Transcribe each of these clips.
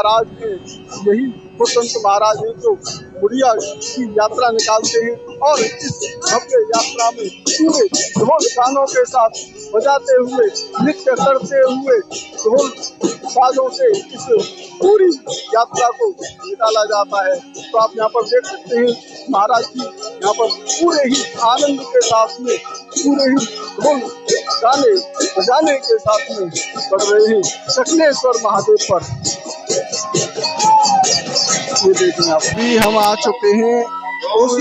महाराज हैं, यही वो संत महाराज हैं जो मुड़िया की यात्रा निकालते हैं और इस भव्य यात्रा में पूरे ढोल गानों के साथ बजाते हुए, नृत्य करते हुए, ढोल साजों से इस पूरी यात्रा को निकाला जाता है। तो आप यहाँ पर देख सकते हैं महाराज जी यहाँ पर पूरे ही आनंद के साथ में, पूरे ही ढोल गाने बजाने के साथ में बढ़ रहे हैं दक्षिणेश्वर महादेव पर। ये देखें आप, भी हम आ चुके हैं उस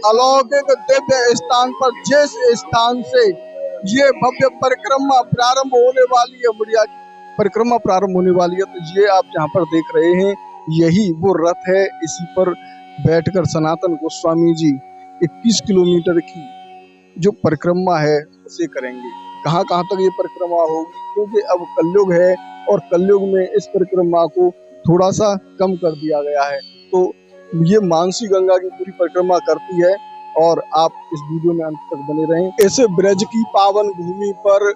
अलौकिक दिव्य स्थान पर जिस स्थान से ये भव्य परिक्रमा प्रारंभ होने वाली है, मुड़िया की परिक्रमा प्रारंभ होने वाली है। तो ये आप जहाँ पर देख रहे हैं यही वो रथ है, इसी पर बैठकर सनातन गोस्वामी जी 21 किलोमीटर की जो परिक्रमा है उसे करेंगे। कहाँ कहाँ तक ये परिक्रमा होगी, क्योंकि अब कलयुग है और कलयुग में इस परिक्रमा को थोड़ा सा कम कर दिया गया है। तो ये मानसी गंगा की पूरी परिक्रमा करती है और आप इस वीडियो में अंत तक बने रहें। इस ब्रज की पावन भूमि पर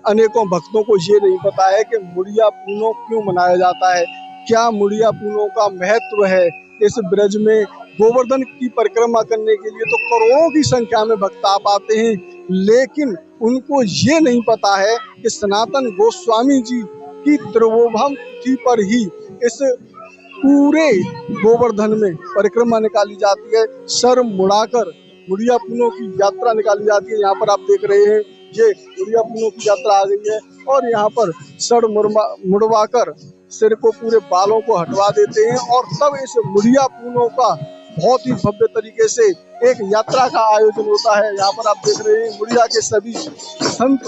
अनेकों भक्तों को ये नहीं पता है कि मुड़िया पूनों क्यों मनाया जाता है, क्या मुड़िया पूनों का महत्व है। इस ब्रज में गोवर्धन की परिक्रमा करने के लिए तो करोड़ों की संख्या में भक्त आप आते हैं, लेकिन उनको ये नहीं पता है कि सनातन गोस्वामी जी की त्रिभुवन तिथि पर ही इस पूरे गोवर्धन में परिक्रमा निकाली जाती है। सर मुड़ाकर मुड़िया पूनों की यात्रा निकाली जाती है। यहाँ पर आप देख रहे हैं ये मुड़िया पूनों की यात्रा आ गई है और यहाँ पर सर मुड़वाकर सिर को, पूरे बालों को हटवा देते हैं और तब इस मुड़िया पूनों का बहुत ही भव्य तरीके से एक यात्रा का आयोजन होता है। यहाँ पर आप देख रहे हैं मुड़िया के सभी संत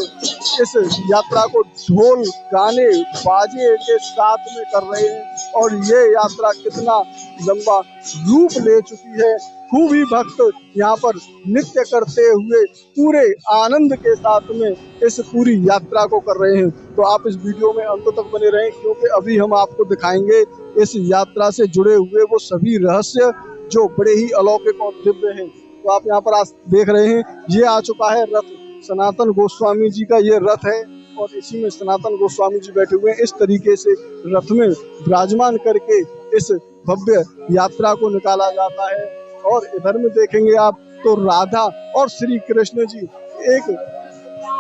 इस यात्रा को ढोल गाने बाजे के साथ में कर रहे हैं और ये यात्रा कितना लंबा रूप ले चुकी है। खूब ही भक्त यहाँ पर नृत्य करते हुए पूरे आनंद के साथ में इस पूरी यात्रा को कर रहे हैं। तो आप इस वीडियो में अंत तक बने रहें, क्योंकि अभी हम आपको दिखाएंगे इस यात्रा से जुड़े हुए वो सभी रहस्य जो बड़े ही अलौकिक और दिव्य हैं। तो आप यहाँ पर आज देख रहे हैं ये आ चुका है रथ, सनातन गोस्वामी जी का ये रथ है और इसी में सनातन गोस्वामी जी बैठे हुए हैं। इस तरीके से रथ में विराजमान करके इस भव्य यात्रा को निकाला जाता है। और इधर में देखेंगे आप तो राधा और श्री कृष्ण जी एक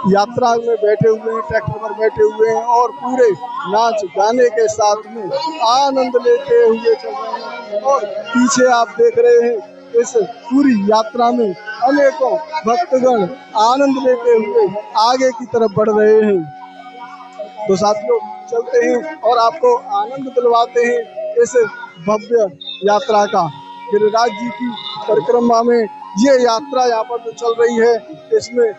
यात्रा में बैठे हुए हैं, ट्रैक्टर पर बैठे हुए हैं और पूरे नाच गाने के साथ में आनंद लेते हुए चल रहे हैं। और पीछे आप देख रहे हैं इस पूरी यात्रा में अनेकों भक्तगण आनंद लेते हुए आगे की तरफ बढ़ रहे हैं। तो साथियों चलते हैं और आपको आनंद दिलवाते हैं इस भव्य यात्रा का। गिरिराज जी की परिक्रमा में ये यात्रा यहाँ पर जो चल रही है इसमें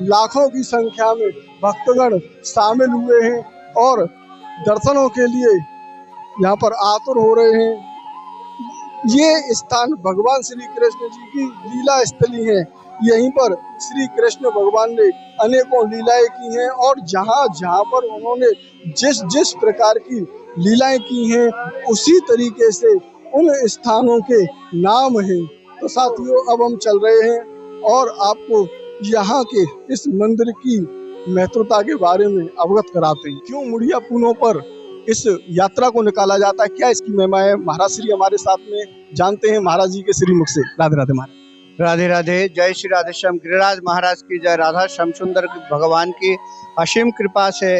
लाखों की संख्या में भक्तगण शामिल हुए हैं और दर्शनों के लिए यहाँ पर आतुर हो रहे हैं। ये स्थान भगवान श्री कृष्ण जी की लीला स्थली है। यहीं पर श्री कृष्ण भगवान ने अनेकों लीलाएं की हैं और जहाँ जहाँ पर उन्होंने जिस जिस प्रकार की लीलाएं की हैं उसी तरीके से उन स्थानों के नाम हैं। तो साथियों अब हम चल रहे हैं और आपको यहाँ के इस मंदिर की महत्वता के बारे में अवगत कराते हैं। क्यों मुड़िया पूनों पर इस यात्रा को निकाला जाता है, क्या इसकी महिमा है, महाराज श्री हमारे साथ में जानते हैं महाराज जी के श्रीमुख से। राधे राधे महाराज। राधे राधे, जय श्री राधे श्याम। गिरिराज महाराज की जय, राधा श्याम सुंदर भगवान की असीम कृपा से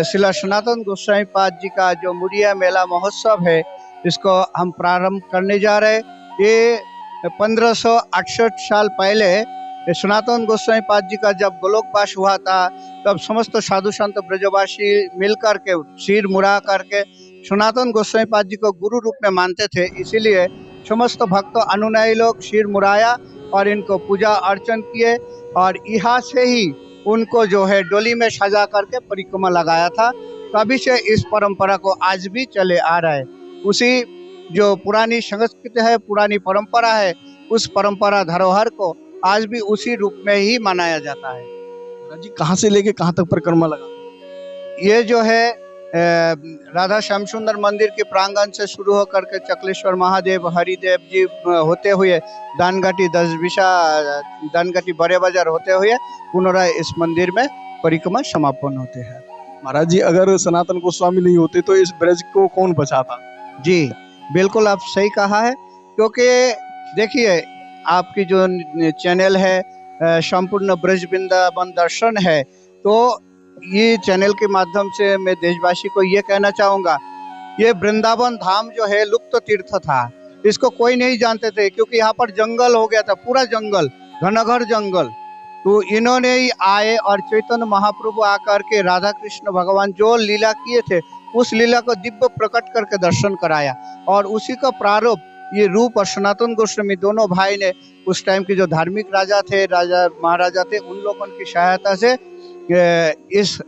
श्रील सनातन गोस्वामी पाद जी का जो मुड़िया मेला महोत्सव है इसको हम प्रारंभ करने जा रहे। ये 1568 साल पहले सनातन गोस्वामी पाद जी का जब गोलोकवास हुआ था तब समस्त साधु संत ब्रजवासी मिलकर के सिर मुड़ा करके सनातन गोस्वामी पाद जी को गुरु रूप में मानते थे। इसीलिए समस्त भक्त अनुयायी लोग सिर मुड़ाया और इनको पूजा अर्चन किए और यहाँ से ही उनको जो है डोली में सजा करके परिक्रमा लगाया था। तभी से इस परंपरा को आज भी चले आ रहा है। उसी जो पुरानी संस्कृति है, पुरानी परंपरा है, उस परंपरा धरोहर को आज भी उसी रूप में ही मनाया जाता है। जी कहाँ से लेके कहाँ तक परिक्रमा लगा? ये जो है राधा श्याम सुंदर मंदिर के प्रांगण से शुरू होकर के चकलेश्वर महादेव, हरिदेव जी होते हुए दानघाटी 10 बिशा, दानघाटी बड़े बाजार होते हुए पुनः इस मंदिर में परिक्रमा समापन होते हैं। महाराज जी, अगर सनातन गोस्वामी नहीं होते तो इस ब्रज को कौन बचाता? जी बिल्कुल आप सही कहा है, क्योंकि देखिए आपकी जो चैनल है संपूर्ण ब्रज वृंदावन दर्शन है, तो ये चैनल के माध्यम से मैं देशवासी को ये कहना चाहूँगा, ये वृंदावन धाम जो है लुप्त तीर्थ था, इसको कोई नहीं जानते थे, क्योंकि यहाँ पर जंगल हो गया था, पूरा जंगल, घनघोर जंगल। तो इन्होंने ही आए और चैतन्य महाप्रभु आकर के राधा कृष्ण भगवान जो लीला किए थे उस लीला को दिव्य प्रकट करके दर्शन कराया, और उसी का प्रारूप ये रूप और सनातन गोस्वामी दोनों भाई ने उस टाइम के जो धार्मिक राजा थे, राजा महाराजा थे, उन लोगों की सहायता से इस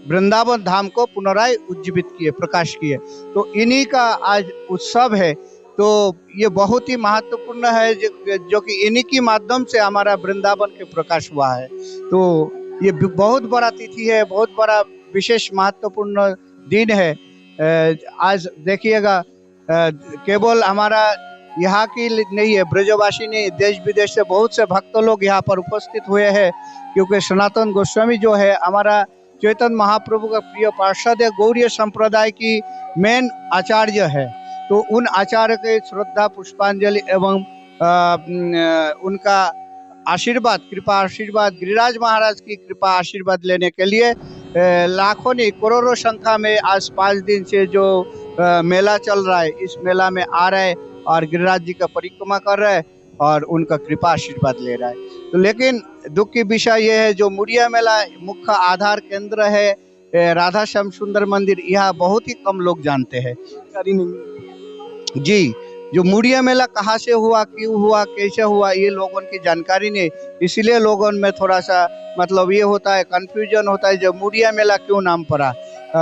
वृंदावन धाम को पुनराय उज्जीवित किए, प्रकाश किए। तो इन्हीं का आज उत्सव है, तो ये बहुत ही महत्वपूर्ण है जो कि इन्हीं के माध्यम से हमारा वृंदावन के प्रकाश हुआ है। तो ये बहुत बड़ा तिथि है, बहुत बड़ा विशेष महत्वपूर्ण दिन है। आज देखिएगा, केवल हमारा यहाँ की नहीं है, ब्रजवासी नहीं, देश विदेश से बहुत से भक्त लोग यहाँ पर उपस्थित हुए हैं, क्योंकि सनातन गोस्वामी जो है हमारा चैतन्य महाप्रभु का प्रिय पार्षद है, गौड़ीय संप्रदाय की मेन आचार्य है। तो उन आचार्य के श्रद्धा पुष्पांजलि एवं उनका आशीर्वाद, कृपा आशीर्वाद, गिरिराज महाराज की कृपा आशीर्वाद लेने के लिए लाखों नहीं करोड़ों संख्या में आज 5 दिन से जो मेला चल रहा है, इस मेला में आ रहे और गिरिराज जी का परिक्रमा कर रहे हैं और उनका कृपा आशीर्वाद ले रहा है। तो लेकिन दुख की विषय ये है, जो मुड़िया मेला मुख्य आधार केंद्र है राधा श्याम सुंदर मंदिर, यहाँ बहुत ही कम लोग जानते हैं। जी, जो मुड़िया मेला कहाँ से हुआ, क्यों हुआ, कैसे हुआ, ये लोगों की जानकारी नहीं, इसीलिए लोगों में थोड़ा सा मतलब ये होता है, कंफ्यूजन होता है, जो मुड़िया मेला क्यों नाम पड़ा।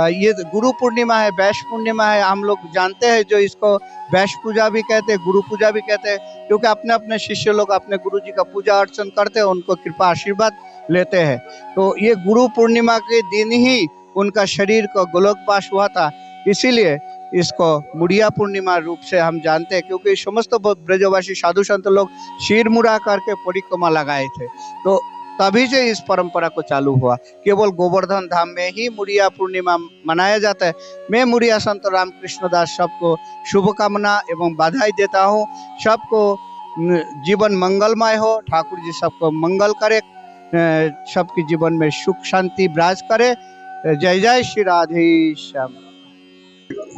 ये गुरु पूर्णिमा है, वैश पूर्णिमा है, हम लोग जानते हैं, जो इसको वैश पूजा भी कहते हैं, गुरु पूजा भी कहते हैं, क्योंकि अपने अपने शिष्य लोग अपने गुरु जी का पूजा अर्चन करते हैं, उनको कृपा आशीर्वाद लेते हैं। तो ये गुरु पूर्णिमा के दिन ही उनका शरीर को गोलोकवास हुआ था, इसीलिए इसको मुड़िया पूर्णिमा रूप से हम जानते हैं, क्योंकि समस्त ब्रजवासी साधु संत लोग सिर मुड़ा करके परिक्रमा लगाए थे, तो तभी से इस परंपरा को चालू हुआ। केवल गोवर्धन धाम में ही मुड़िया पूर्णिमा मनाया जाता है। मैं मुड़िया संत रामकृष्ण दास सबको शुभकामना एवं बधाई देता हूँ। सबको जीवन मंगलमय हो, ठाकुर जी सबको मंगल करे, सबके जीवन में सुख शांति विराज करे। जय जय श्री राधे श्याम।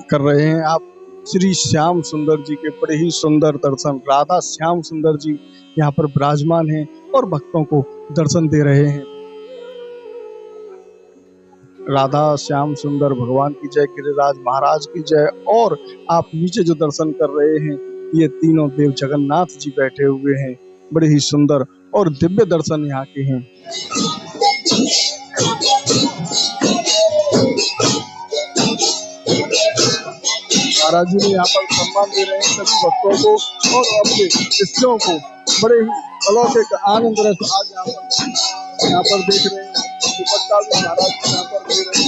कर रहे हैं आप श्री श्याम सुंदर जी के बड़े ही सुंदर दर्शन। राधा श्याम सुंदर जी यहाँ पर विराजमान हैं और भक्तों को दर्शन दे रहे हैं। राधा श्याम सुंदर भगवान की जय, गिरिराज महाराज की जय। और आप नीचे जो दर्शन कर रहे हैं, ये तीनों देव जगन्नाथ जी बैठे हुए हैं, बड़े ही सुंदर और दिव्य दर्शन यहाँ के हैं। महाराज जी ने यहाँ पर सम्मान दे रहे हैं सभी भक्तों को और अपने शिष्यों को, बड़े ही अलौकिक आनंद रस आज यहाँ पर देख रहे हैं। दुपट्टा भी महाराज जी यहाँ पर दे रहे हैं।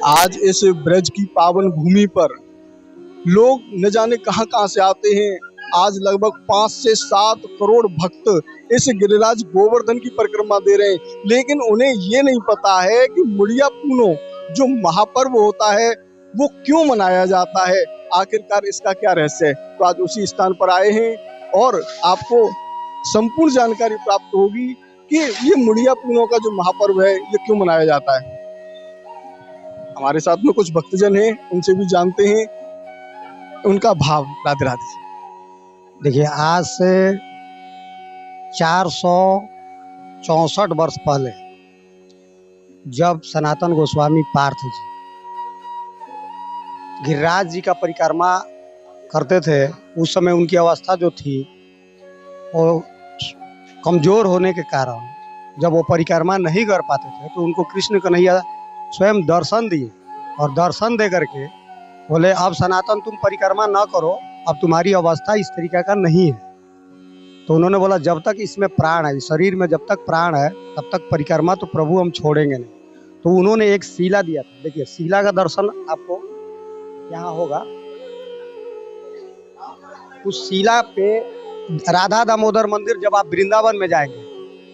आज इस ब्रज की पावन भूमि पर लोग न जाने कहां से आते हैं। आज लगभग 5 से 7 करोड़ भक्त इस गिरिराज गोवर्धन की परिक्रमा दे रहे हैं, लेकिन उन्हें ये नहीं पता है कि मुड़िया पूनो जो महापर्व होता है वो क्यों मनाया जाता है, आखिरकार इसका क्या रहस्य है। तो आज उसी स्थान पर आए हैं और आपको संपूर्ण जानकारी प्राप्त होगी कि ये मुड़िया पूनो का जो महापर्व है ये क्यों मनाया जाता है। हमारे साथ में कुछ भक्तजन हैं, उनसे भी जानते हैं उनका भाव। राधे राधे। देखिए, आज से 464 वर्ष पहले जब सनातन गोस्वामी पार्थ जी गिरिराज जी का परिक्रमा करते थे, उस समय उनकी अवस्था जो थी वो कमजोर होने के कारण जब वो परिक्रमा नहीं कर पाते थे, तो उनको कृष्ण कन्हैया स्वयं दर्शन दिए और दर्शन दे करके बोले, अब सनातन तुम परिक्रमा न करो, अब तुम्हारी अवस्था इस तरीका का नहीं है। तो उन्होंने बोला जब तक इसमें प्राण है, इस शरीर में जब तक प्राण है तब तक परिक्रमा तो प्रभु हम छोड़ेंगे नहीं। तो उन्होंने एक शिला दिया था। देखिए शिला का दर्शन आपको यहाँ होगा। उस शिला पे राधा दामोदर मंदिर जब आप वृंदावन में जाएंगे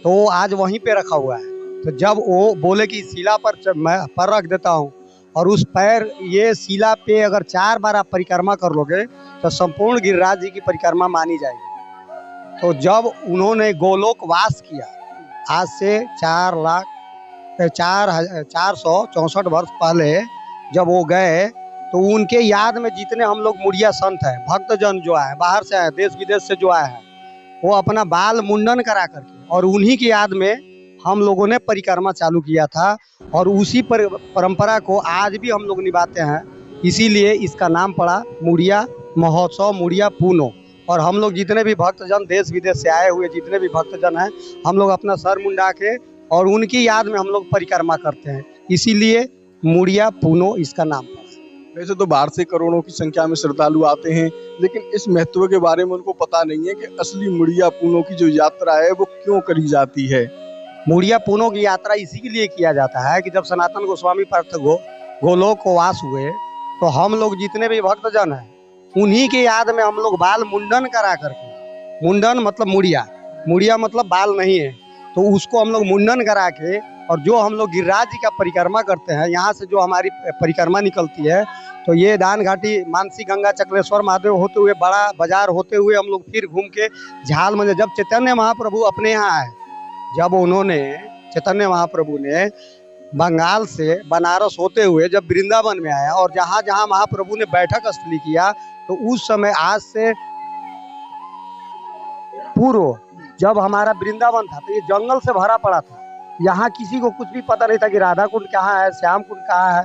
तो वो आज वहीं पे रखा हुआ है। तो जब वो बोले कि शिला पर मैं पैर रख देता हूँ और उस पैर ये शिला पे अगर 4 बार आप परिक्रमा कर लोगे तो संपूर्ण गिरिराज जी की परिक्रमा मानी जाएगी। तो जब उन्होंने गोलोक वास किया आज से 464 वर्ष पहले जब वो गए तो उनके याद में जितने हम लोग मुड़िया संत हैं, भक्तजन जो आए बाहर से आए, देश विदेश से जो आए हैं, वो अपना बाल मुंडन करा करके और उन्हीं की याद में हम लोगों ने परिक्रमा चालू किया था और उसी परंपरा को आज भी हम लोग निभाते हैं। इसीलिए इसका नाम पड़ा मुड़िया महोत्सव, मुड़िया पूनो। और हम लोग जितने भी भक्तजन देश विदेश से आए हुए जितने भी भक्तजन हैं, हम लोग अपना सर मुंडा के और उनकी याद में हम लोग परिक्रमा करते हैं, इसीलिए मुड़िया पूनो इसका नाम पड़ा। वैसे तो बाहर से करोड़ों की संख्या में श्रद्धालु आते हैं, लेकिन इस महत्व के बारे में उनको पता नहीं है कि असली मुड़िया पूनो की जो यात्रा है वो क्यों करी जाती है। मुड़िया पूनो की यात्रा इसी के लिए किया जाता है कि जब सनातन गोस्वामी पार्थ गोलोक को वास हुए तो हम लोग जितने भी भक्तजन हैं उन्हीं के याद में हम लोग बाल मुंडन करा करके, मुंडन मतलब मुड़िया मतलब बाल नहीं है, तो उसको हम लोग मुंडन करा के और जो हम लोग गिरिराज जी का परिक्रमा करते हैं, यहाँ से जो हमारी परिक्रमा निकलती है तो ये दान घाटी, मानसी गंगा, चक्रेश्वर महादेव होते हुए, बड़ा बाजार होते हुए हम लोग फिर घूम के झाल मंदिर। जब चैतन्य महाप्रभु अपने यहाँ आए, जब उन्होंने चैतन्य महाप्रभु ने बंगाल से बनारस होते हुए जब वृंदावन में आया और जहाँ जहाँ महाप्रभु ने बैठक स्थली किया तो उस समय आज से पूर्व जब हमारा वृंदावन था तो ये जंगल से भरा पड़ा था। यहाँ किसी को कुछ भी पता नहीं था कि राधा कुंड कहाँ है, श्याम कुंड कहाँ है,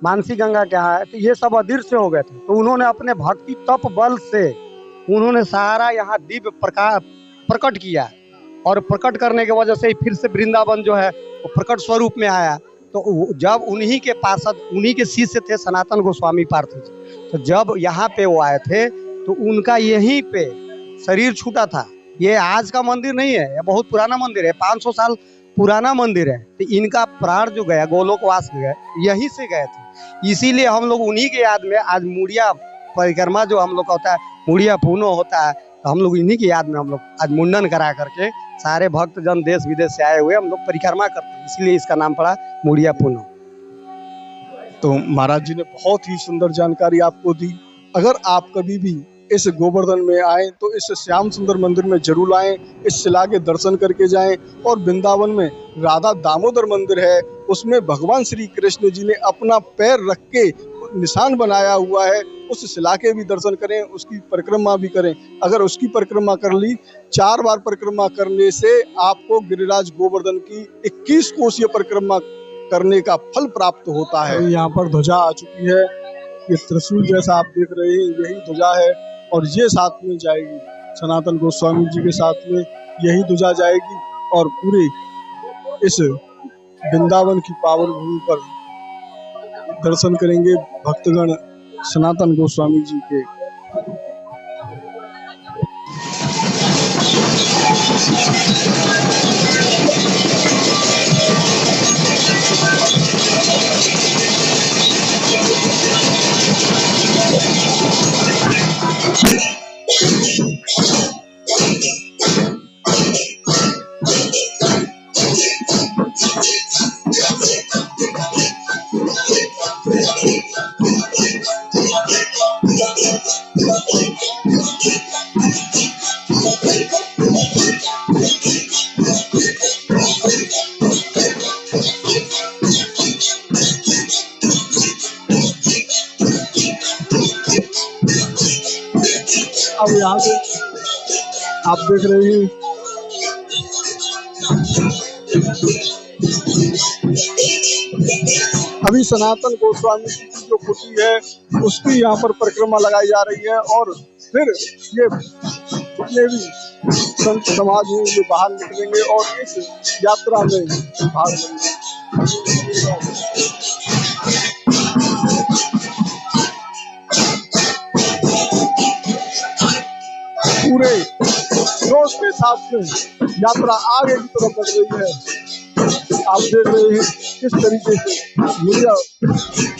मानसी गंगा कहाँ है। तो ये सब अदृश्य हो गए थे। तो उन्होंने अपने भक्ति तप बल से उन्होंने सारा यहाँ दिव्य प्रकाश प्रकट किया और प्रकट करने की वजह से फिर से वृंदावन जो है वो प्रकट स्वरूप में आया। तो जब उन्हीं के पार्षद, उन्हीं के शिष्य थे सनातन गोस्वामी पार्थ जी, तो जब यहाँ पे वो आए थे तो उनका यहीं पे शरीर छूटा था। ये आज का मंदिर नहीं है, ये बहुत पुराना मंदिर है, 500 साल पुराना मंदिर है। तो इनका प्राण जो गया गोलोकवास गए यहीं से गए थे, इसीलिए हम लोग उन्हीं के याद में आज मुड़िया परिक्रमा जो हम लोग का होता है, मुड़िया पूनो होता है, तो हम लोग इन्हीं की याद में हम लोग आज मुंडन करा करके सारे भक्तजन देश विदेश से आए हुए हम लोग परिक्रमा करते हैं, इसलिए इसका नाम पड़ा मुड़िया पूनो। तो महाराज जी ने बहुत ही सुंदर जानकारी आपको दी। अगर आप कभी भी इस गोवर्धन में आए तो इस श्याम सुंदर मंदिर में जरूर आएं, इस शिला के दर्शन करके जाएं। और वृंदावन में राधा दामोदर मंदिर है, उसमें भगवान श्री कृष्ण जी ने अपना पैर रख के निशान बनाया हुआ है, उस शिला के भी दर्शन करें, उसकी परिक्रमा भी करें। अगर उसकी परिक्रमा कर ली, 4 बार परिक्रमा करने से आपको गिरिराज गोवर्धन की 21 कोसीय परिक्रमा करने का फल प्राप्त होता है। यहाँ पर ध्वजा आ चुकी है, ये त्रिशूल जैसा आप देख रहे हैं, यही ध्वजा है और ये साथ में जाएगी सनातन गोस्वामी जी के साथ में, यही ध्वजा जाएगी और पूरे इस वृंदावन की पावन भूमि पर दर्शन करेंगे भक्तगण सनातन गोस्वामी जी के। अब यहाँ पे आप देख रहे हैं अभी सनातन गोस्वामी जी की जो कुटी है उसकी यहाँ पर परिक्रमा लगाई जा रही है और फिर ये जितने भी संत समाज हैं ये बाहर निकलेंगे और इस यात्रा में भाग लेंगे। पूरे रोज के साथ में यात्रा आगे की तरफ बढ़ रही है। आप देख रहे हैं किस तरीके से मुड़िया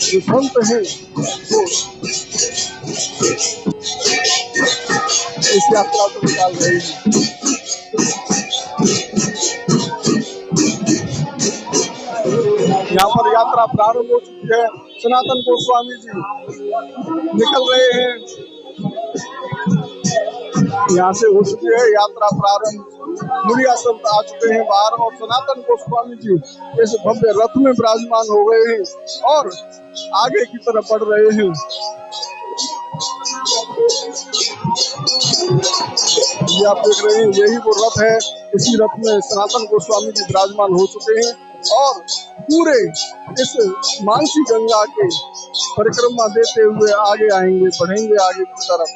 जो संत हैं वो इस यात्रा को निकाल रहे हैं। यहाँ पर यात्रा प्रारंभ हो चुकी है। सनातन गोस्वामी जी निकल रहे हैं। यहाँ से हो चुकी है यात्रा प्रारंभ। मुड़िया संत आ चुके हैं बाहर और सनातन गोस्वामी जी इस भव्य रथ में विराजमान हो गए हैं और आगे की तरफ बढ़ रहे हैं। ये आप देख रहे हैं यही वो रथ है। इसी रथ में सनातन गोस्वामी जी विराजमान हो चुके हैं और पूरे इस मानसी गंगा के परिक्रमा देते हुए आगे आएंगे, बढ़ेंगे आगे की तरफ।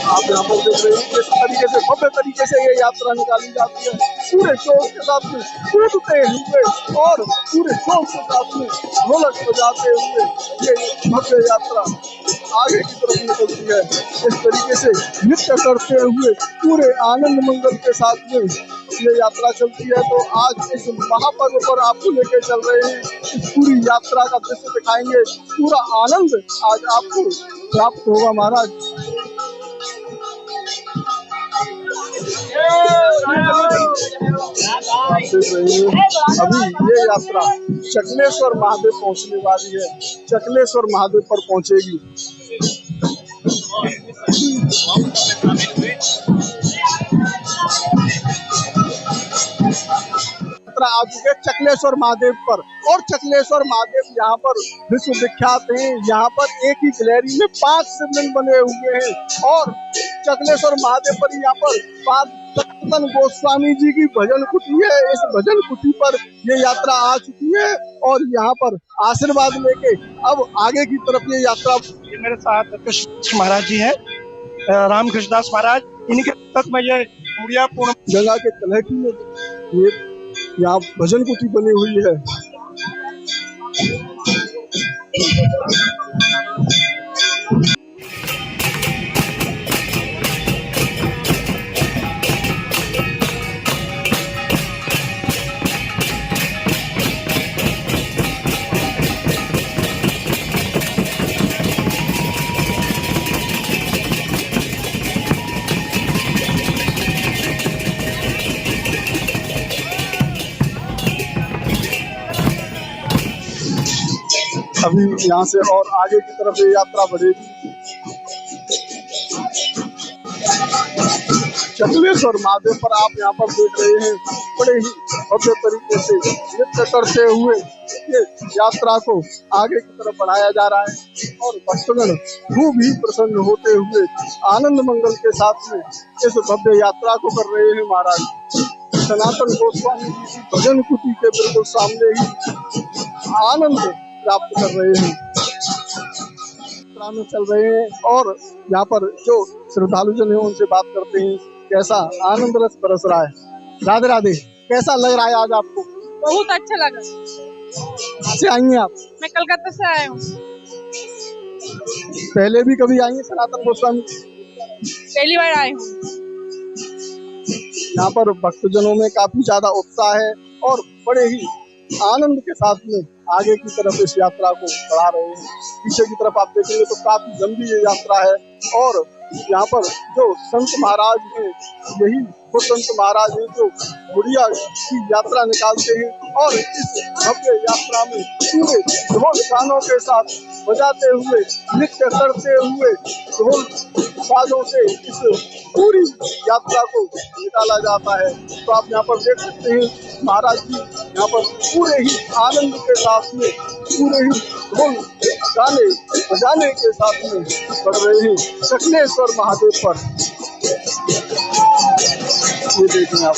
आप यहाँ पर देख रहे हैं किस तरीके से भव्य तरीके से ये यात्रा निकाली जाती है। पूरे जोश के साथ में कूदते हुए और पूरे जोश के साथ में ढोलक बजाते हुए ये भव्य यात्रा आगे की तरफ निकलती है। इस तरीके से नृत्य करते हुए पूरे आनंद मंगल के साथ में ये यात्रा चलती है। तो आज इस महापर्व पर आपको लेके चल रहे हैं। इस पूरी यात्रा का दृश्य दिखाएंगे। पूरा आनंद आज आपको प्राप्त होगा महाराज। अभी ये यात्रा चकलेश्वर महादेव पहुंचने वाली है। चकलेश्वर महादेव पर पहुंचेगी। आ चुके चकलेश्वर महादेव पर और चकलेश्वर महादेव यहाँ पर विश्व विख्यात हैं। यहाँ पर एक ही गैलरी में 5 शिवलिंग बने हुए हैं और चकलेश्वर महादेव पर यहाँ पर सनातन गोस्वामी जी की भजन कुटी है। इस भजन कुटी पर ये यात्रा आ चुकी है और यहाँ पर आशीर्वाद लेके अब आगे की तरफ ये यात्रा। ये मेरे साथ कृष्ण महाराज जी हैं, रामकृष्णदास महाराज, इनके तक में ये मुड़िया पूर्ण गंगा के तलहटी में ये यहाँ भजन कुटी बनी हुई है। अभी यहाँ से और आगे की तरफ ये यात्रा बढ़ेगी। चकलेश्वर महादेव पर आप यहाँ पर देख रहे हैं बड़े ही भव्य तरीके से नृत्य करते हुए ये यात्रा को आगे की तरफ बढ़ाया जा रहा है और भक्तगण खूब ही प्रसन्न होते हुए आनंद मंगल के साथ में इस भव्य यात्रा को कर रहे हैं। महाराज सनातन गोस्वामी जी की भजन कुटी के बिल्कुल सामने ही आनंद प्राप्त कर रहे हैं, यात्रा में चल रहे हैं और यहाँ पर जो श्रद्धालु जन है उनसे बात करते हैं। कैसा आनंद रस बरस रहा है। राधे राधे। कैसा लग रहा है आज आपको? बहुत अच्छा लगा। कहाँ से आई हैं आप? मैं कलकत्ता से आया हूँ। पहले भी कभी आई हैं सनातन गोस्वामी? पहली बार आई हूँ। यहाँ पर भक्तजनों में काफी ज्यादा उत्साह है और बड़े ही आनंद के साथ में आगे की तरफ इस यात्रा को बढ़ा रहे हैं। पीछे की तरफ आप देखेंगे तो काफी लंबी ये यात्रा है और यहाँ पर जो संत महाराज हैं यही वो संत महाराज हैं जो मुड़िया की यात्रा निकालते हैं और इस भव्य यात्रा में पूरे ढोल गानों के साथ बजाते हुए नृत्य करते हुए ढोल साजों से इस पूरी यात्रा को निकाला जाता है। तो आप यहाँ पर देख सकते हैं महाराज जी यहाँ पर पूरे ही आनंद के साथ में पूरे ही ढोल गाने बजाने के साथ में बढ़ रहे हैं चकलेश्वर महादेव पर। ये देखें आप।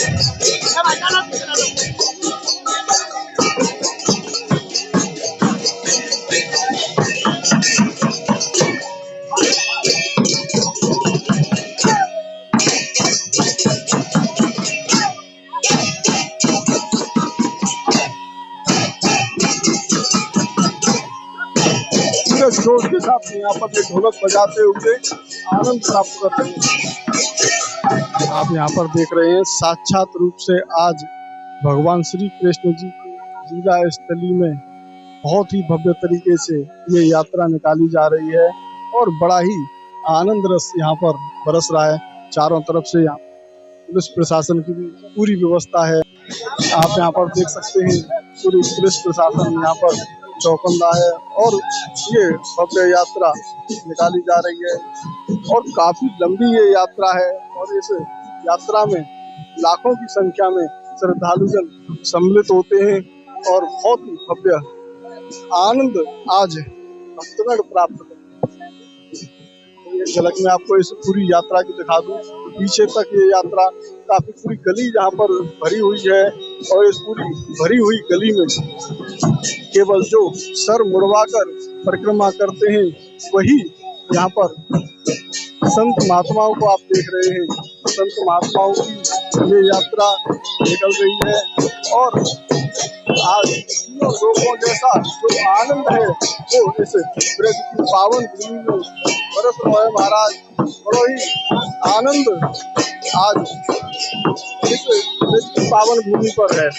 जोश के साथ यहाँ पर ये ढोलक बजाते हुए आनंद प्राप्त कर रहे हैं। आप यहाँ पर देख रहे हैं साक्षात रूप से आज भगवान श्री कृष्ण जी की लीला स्थली में बहुत ही भव्य तरीके से ये यात्रा निकाली जा रही है और बड़ा ही आनंद रस यहाँ पर बरस रहा है। चारों तरफ से यहाँ पुलिस प्रशासन की भी पूरी व्यवस्था है। आप यहाँ पर देख सकते हैं पूरी पुलिस प्रशासन यहाँ पर चौकन्ना है और ये भव्य यात्रा निकाली जा रही है और काफी लंबी ये यात्रा है और इस यात्रा में लाखों की संख्या में श्रद्धालुजन सम्मिलित होते हैं और बहुत ही भव्य आनंद आज भक्तगण प्राप्त करते हैं। एक झलक में आपको इस पूरी यात्रा की दिखा दूं। पीछे तक ये यात्रा काफी पूरी गली जहाँ पर भरी हुई है और इस पूरी भरी हुई गली में केवल जो सर मुड़वाकर परिक्रमा करते हैं वही यहाँ पर संत महात्माओं को आप देख रहे हैं। संत महात्माओं की ये यात्रा निकल रही है और आज तीनों लोगों जैसा जो आनंद है वो इस ब्रज की पावन भूमि में बरस रहा है। महाराज बड़ो ही आनंद आज इस ब्रज की पावन भूमि पर है।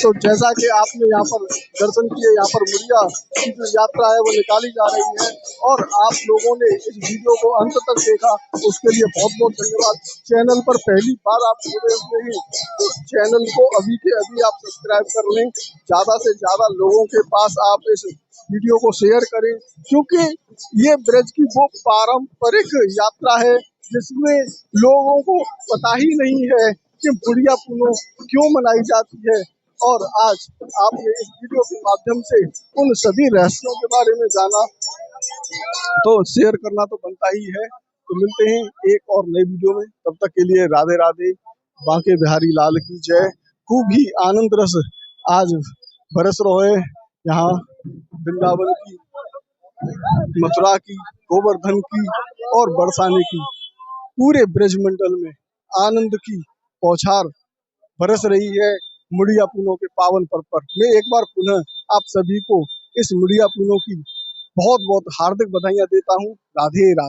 तो जैसा कि आपने यहाँ पर दर्शन किए, यहाँ पर मुड़िया की जो यात्रा है वो निकाली जा रही है और आप लोगों ने इस वीडियो को अंत तक देखा उसके लिए बहुत बहुत धन्यवाद। चैनल पर पहली बार आप जुड़े हुए हैं तो चैनल को अभी के अभी आप सब्सक्राइब कर लें। ज्यादा से ज्यादा लोगों के पास आप इस वीडियो को शेयर करें क्योंकि ये ब्रज की वो पारंपरिक यात्रा है जिसमें लोगों को पता ही नहीं है कि बुढ़िया पूनम क्यों मनाई जाती है और आज आपने इस वीडियो के माध्यम से उन सभी रहस्यों के बारे में जाना तो शेयर करना तो बनता ही है। तो मिलते हैं एक और नई वीडियो में, तब तक के लिए राधे राधे। बांके बिहारी लाल की जय। खूब ही आनंद रस आज बरस रहे यहाँ वृंदावन की, मथुरा की, गोवर्धन की और बरसाने की पूरे ब्रजमंडल में आनंद की बौछार बरस रही है मुड़िया पूनम के पावन पर्व पर। मैं एक बार पुनः आप सभी को इस मुड़िया पूनम की बहुत बहुत हार्दिक बधाइयां देता हूँ। राधे राधे।